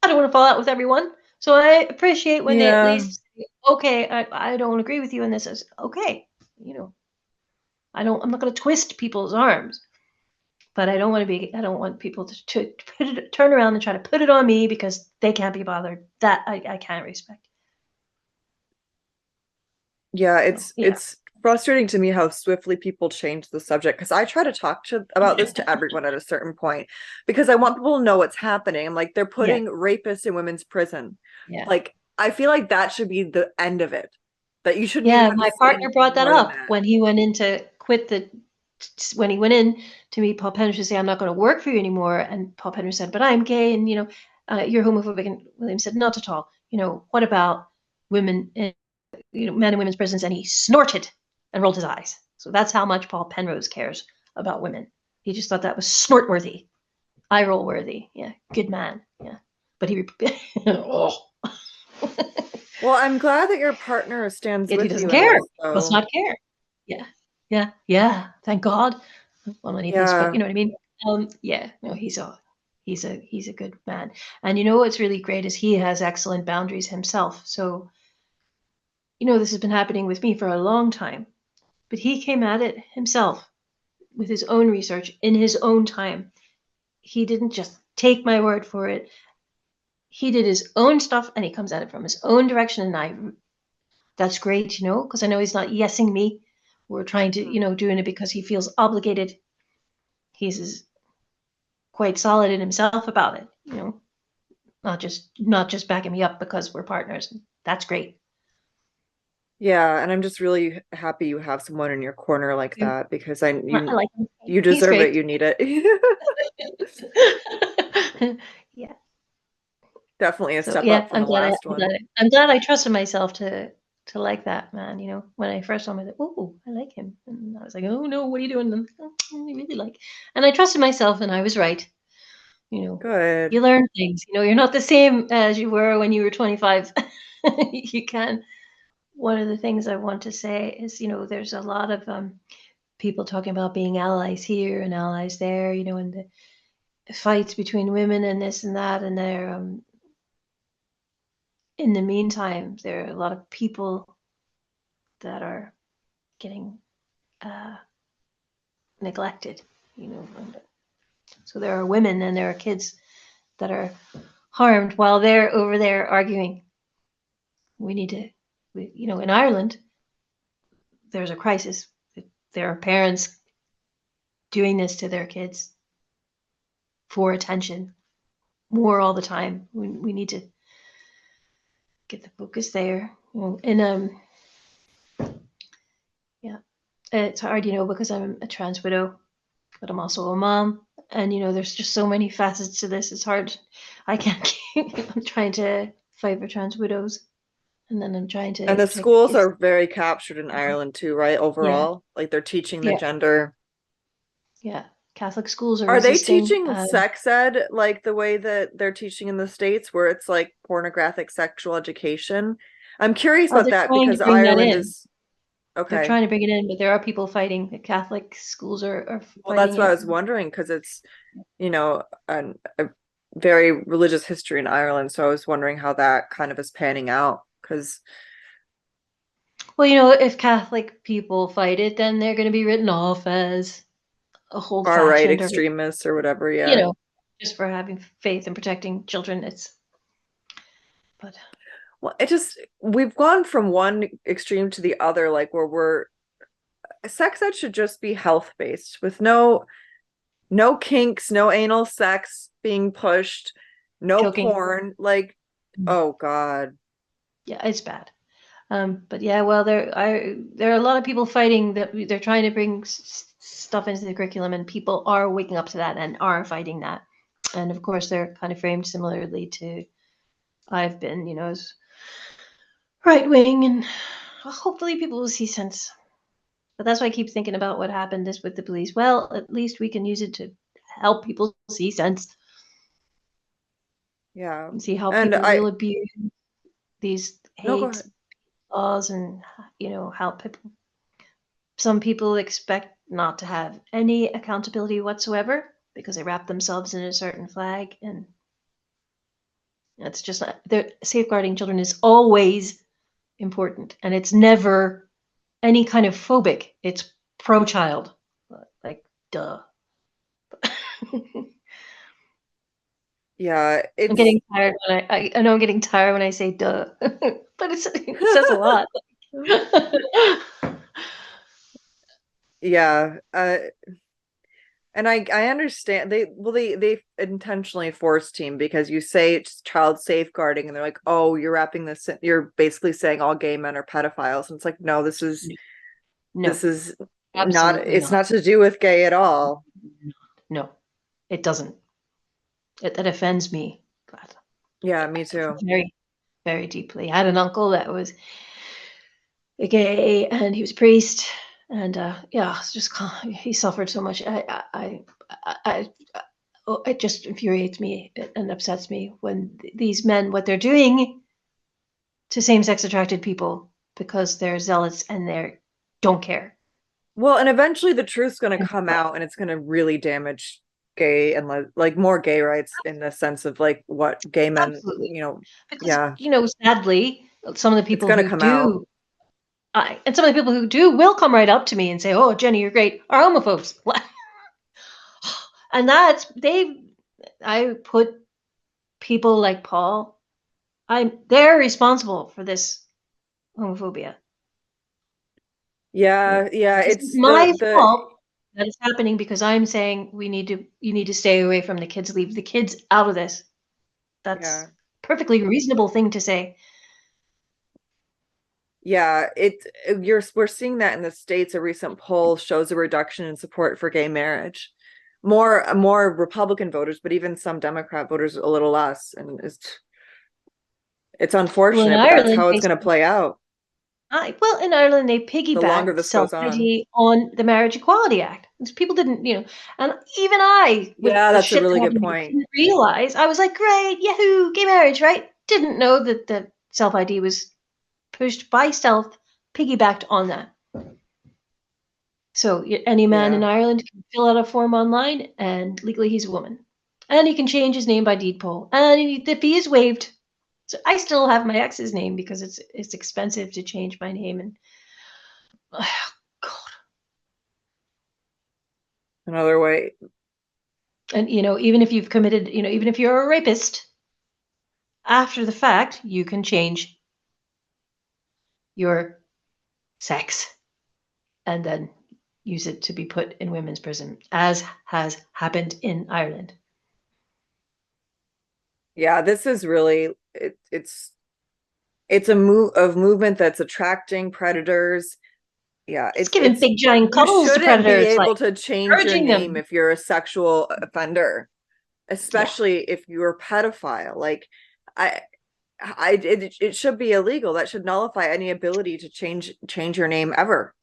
don't want to fall out with everyone. So I appreciate when they at Yeah. least say, okay, I don't agree with you in this. As okay, you know, I'm not going to twist people's arms, but I don't want people to turn around and try to put it on me because they can't be bothered. That I can't respect. Yeah, So yeah. it's frustrating to me how swiftly people change the subject because I try to talk to about this to everyone at a certain point because I want people to know what's happening. I'm like, they're Yeah. putting rapists in women's prison. Yeah. Like, I feel like that should be the end of it. That you shouldn't even Yeah, have to my say partner anything brought that more than up that. when he went in to quit the when he went in to meet Paul Penner to say, I'm not going to work for you anymore. And Paul Penner said, but I'm gay and, you're homophobic. And William said, not at all. What about women, men in women's prisons? And he snorted and rolled his eyes. So that's how much Paul Penrose cares about women. He just thought that was snort worthy, eye roll worthy. Yeah, good man. Yeah. But oh. Well, I'm glad that your partner stands Yet he with doesn't you in care. this, Must though. not care. Yeah. Yeah. Yeah. Thank God. Well, anything's, but Yeah. you know what I mean? Yeah, no, he's a good man. And what's really great is he has excellent boundaries himself. So, this has been happening with me for a long time, but he came at it himself with his own research in his own time. He didn't just take my word for it. He did his own stuff and he comes at it from his own direction. And that's great, because I know he's not yesing me. We're trying to, doing it because he feels obligated. He's quite solid in himself about it, not just backing me up because we're partners. That's great. Yeah, and I'm just really happy you have someone in your corner like Yeah, that because I like him. you He's deserve it. great. You need it. Yeah. Definitely a So step yeah, up from the last one. I'm glad I trusted myself to like that man. When I first saw him, I was like, oh, I like him, and I was like, oh no, what are you doing? And, oh, I really like, and I trusted myself, and I was right. Good. You learn things. You're not the same as you were when you were 25. You can. One of the things I want to say is, there's a lot of people talking about being allies here and allies there, and the fights between women and this and that, and they're in the meantime, there are a lot of people that are getting uh, neglected, and so there are women and there are kids that are harmed while they're over there arguing. We need to, in Ireland, there's a crisis. There are parents doing this to their kids for attention more all the time. We need to get the focus there. And yeah, it's hard, because I'm a trans widow. but I'm also a mom. And, there's just so many facets to this. It's hard. I can't keep, I'm trying to fight for trans widows. And then I'm trying to And the protect the schools kids. are very captured in Ireland too, right? Yeah. Overall, like they're teaching the Yeah. gender. Yeah. Catholic schools are Are they resisting. teaching sex ed like the way that they're teaching in the States, where it's like pornographic sexual education? I'm curious about They're that trying to because bring that Ireland in. is They're okay. trying to bring it in, but there are people fighting. The Catholic schools are Well, fighting that's what I it. was wondering because it's, a very religious history in Ireland. So I was wondering how that kind of is panning out because Well, if Catholic people fight it, then they're going to be written off as far right old-fashioned or, extremists or whatever. you Yeah. know, just for having faith and protecting children. But Well, we've gone from one extreme to the other, like where sex ed should just be health based with no kinks, no anal sex being pushed, no choking. porn. Like, oh God. Yeah, it's bad. But yeah, well, there are a lot of people fighting that they're trying to bring stuff into the curriculum, and people are waking up to that and are fighting that. And of course, they're kind of framed similarly to I've been, as right wing, and hopefully people will see sense. But that's why I keep thinking about what happened this with the police. Well, at least we can use it to help people see sense Yeah. and see how And people will abuse these no, go hate ahead. laws, and how people, some people expect not to have any accountability whatsoever because they wrap themselves in a certain flag, and it's just not, safeguarding children is always important, and it's never any kind of phobic. It's pro child, like duh. Yeah, I'm it's getting tired when I know I'm getting tired when I say duh, but it says a lot. yeah. And I understand they intentionally force team because you say it's child safeguarding and they're like, oh, you're wrapping this in, you're basically saying all gay men are pedophiles. And it's like, no, No, this is not, absolutely it's not. not to do with gay at all. No, it doesn't. That offends me, but Yeah, me too. very, very deeply. I had an uncle that was gay, and he was a priest, and yeah, it's just he suffered so much. Oh, it just infuriates me and upsets me when these men, what they're doing to same-sex attracted people because they're zealots and they don't care. Well, and eventually the truth's going to And come out and it's going to really damage gay and like more gay rights in the sense of like what gay men, absolutely, because yeah, sadly, some of the it's people going to who come out. do, and some of the people who do will come right up to me and say, "Oh, Jenny, you're great," are homophobes, and I put people like Paul. They're responsible for this homophobia. Yeah, yeah, This is it's my the fault that it's happening because I'm saying you need to stay away from the kids, leave the kids out of this. That's yeah. perfectly reasonable thing to say. Yeah, we're seeing that in the States. A recent poll shows a reduction in support for gay marriage. More Republican voters, but even some Democrat voters a little less. And it's Well, in unfortunate, but that's Ireland, how it's going to play out In Ireland, they the longer piggybacked this goes self on. ID on the Marriage Equality Act. People didn't, and even I, with Yeah, the that's a shit that really good happened, point. didn't realize. I was like, great, yahoo, gay marriage, right? Didn't know that the self ID was pushed by stealth, piggybacked on that. So any man in Yeah. Ireland can fill out a form online, and legally he's a woman, and he can change his name by deed poll, and the fee is waived. So I still have my ex's name because it's expensive to change my name, and oh, God. Another way. And even if you've committed, even if you're a rapist, after the fact, you can change your sex and then use it to be put in women's prison, as has happened in Ireland. Yeah, this is really it's a movement that's attracting predators Yeah, It's giving big giant you cuddles to shouldn't be predators, like able to change your encouraging name them. if you're a sexual offender, Yeah, especially if you're a pedophile. Like, I it should be illegal. That should nullify any ability to change your name ever.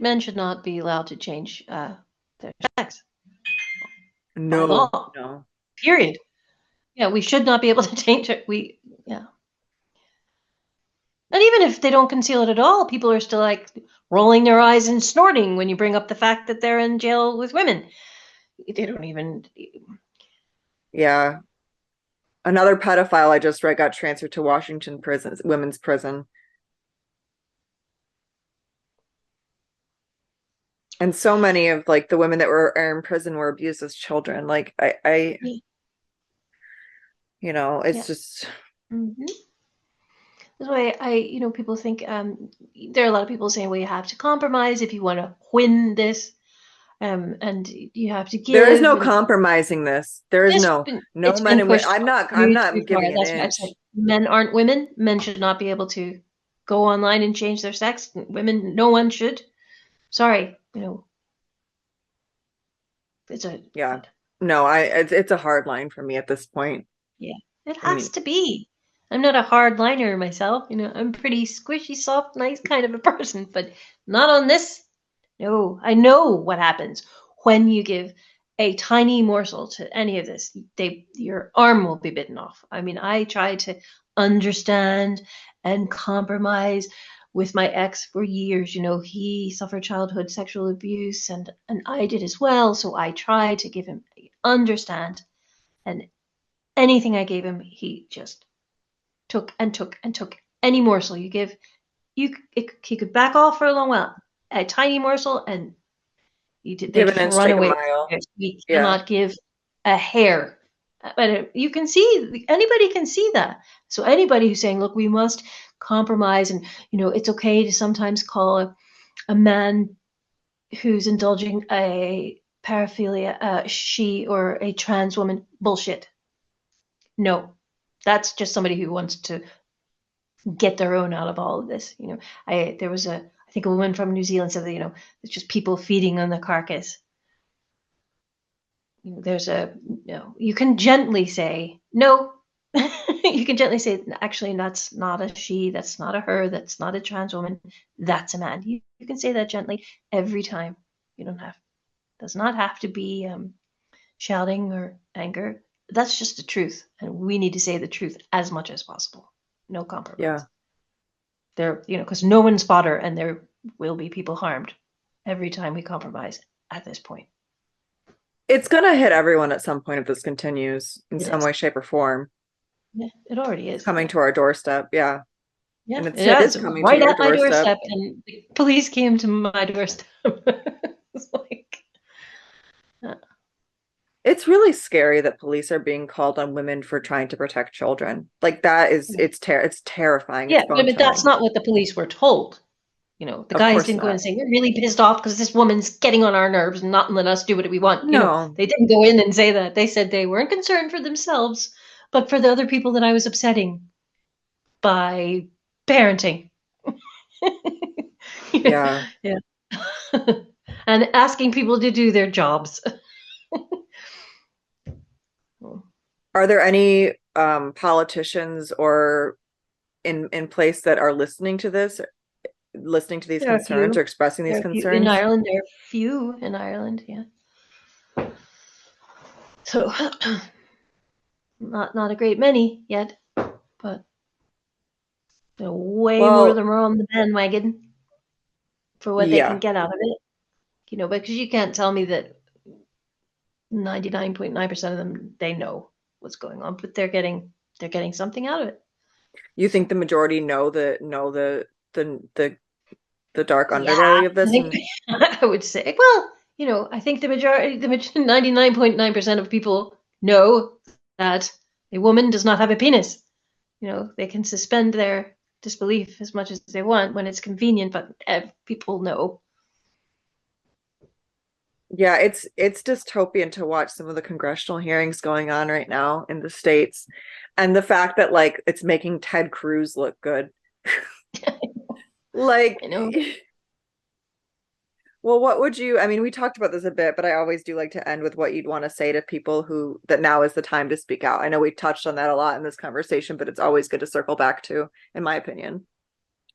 men should not be allowed to change their sex by No, law. no. Period. Yeah, we should not be able to change it. Yeah. And even if they don't conceal it at all, people are still like rolling their eyes and snorting when you bring up the fact that they're in jail with women. They don't even. Yeah. Another pedophile I just read got transferred to Washington prison, women's prison. And so many of like the women that were in prison were abused as children. Like Yeah. it's Yeah. just Mm-hmm. That's why people think there are a lot of people saying, well, you have to compromise if you want to win this, and you have to there is give, no and compromising this. There is no it's men been and women. pushed I'm too not far. giving an That's why I've said inch. men aren't women. Men should not be able to go online and change their sex. Women, no one should. Sorry, it's a Yeah. No, it's a hard line for me at this point. yeah. It I has mean, to be. I'm not a hard liner myself. I'm pretty squishy, soft, nice kind of a person, but not on this. No, I know what happens when you give a tiny morsel to any of this. Your arm will be bitten off. I mean, I tried to understand and compromise with my ex for years. He suffered childhood sexual abuse, and I did as well. So I tried to give him understand, and anything I gave him, he just took and took and took. Any morsel you give, he could back off for a long while. A tiny morsel, and they give an just inch, run take a away. mile. We Yeah. cannot give a hair. But you can see, anybody can see that. So anybody who's saying, look, we must compromise, and it's okay to sometimes call a man who's indulging a paraphilia, she or a trans woman, bullshit. No, that's just somebody who wants to get their own out of all of this. There was I think a woman from New Zealand said that it's just people feeding on the carcass. There's you can gently say no. You can gently say, actually, that's not a she, that's not a her, that's not a trans woman, that's a man. You can say that gently every time. You don't have does not have to be shouting or anger. That's just the truth, and we need to say the truth as much as possible. No compromise. Yeah. There, because no one's fodder, and there will be people harmed every time we compromise at this point. It's gonna hit everyone at some point if this continues in It some is. way, shape, or form. Yeah, it already It's is. coming Yeah. to our doorstep. Yeah. Yeah, And it yeah, is it's coming to right your at my doorstep. doorstep, and the police came to my doorstep. It's like, uh, It's really scary that police are being called on women for trying to protect children. Like that is it's terrifying. It's yeah, but that's bone-chilling. not what the police were told. The Of guys course didn't go in and not. say, we're really pissed off because this woman's getting on our nerves and not letting us do what we want. No. They didn't go in and say that. They said they weren't concerned for themselves, but for the other people that I was upsetting by parenting. Yeah. Yeah. And asking people to do their jobs. Are there any politicians or in place that are listening to these There are a concerns or few. expressing There these are a few in concerns? Ireland. There are a few in Ireland, yeah. So not a great many yet, but way more of Well, them are on the bandwagon for what they can yeah. get out of it. Because you can't tell me that 99.9% of them they know what's going on, but they're getting something out of it. You think So the majority the the dark yeah, underbelly of I this think and I would say, well, I think the majority, 99.9% of people know that a woman does not have a penis. They can suspend their disbelief as much as they want when it's convenient, but people know. yeah, it's dystopian to watch some of the congressional hearings going on right now in the States. And the fact that like it's making Ted Cruz look good. Like, You know? well, what would you, I mean, we talked about this a bit, but I always do like to end with what you'd want to say to people who, that now is the time to speak out. I know we touched on that a lot in this conversation, but it's always good to circle back to, in my opinion,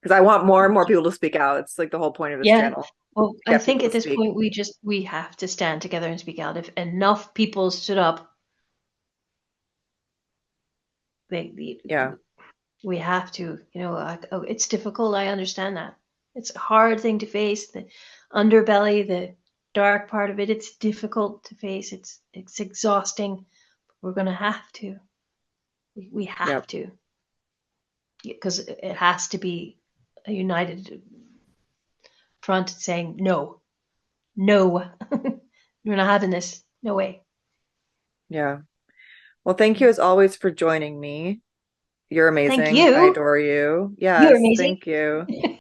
because I want more and more people to speak out. It's like the whole point of this Yeah. channel, Well, to I get think people at to this speak. point we have to stand together and speak out. If enough people stood up, they Yeah. we have to, you know, oh, it's difficult. I understand that. It's a hard thing to face, the underbelly, the dark part of it. It's difficult to face. It's exhausting. We're going to have to. We have Yep. to, because it has to be a united front saying no, no, we're not having this. No way. Yeah. Well, thank you as always for joining me. You're Thank amazing. I you. adore you. You're Yes, amazing. thank you.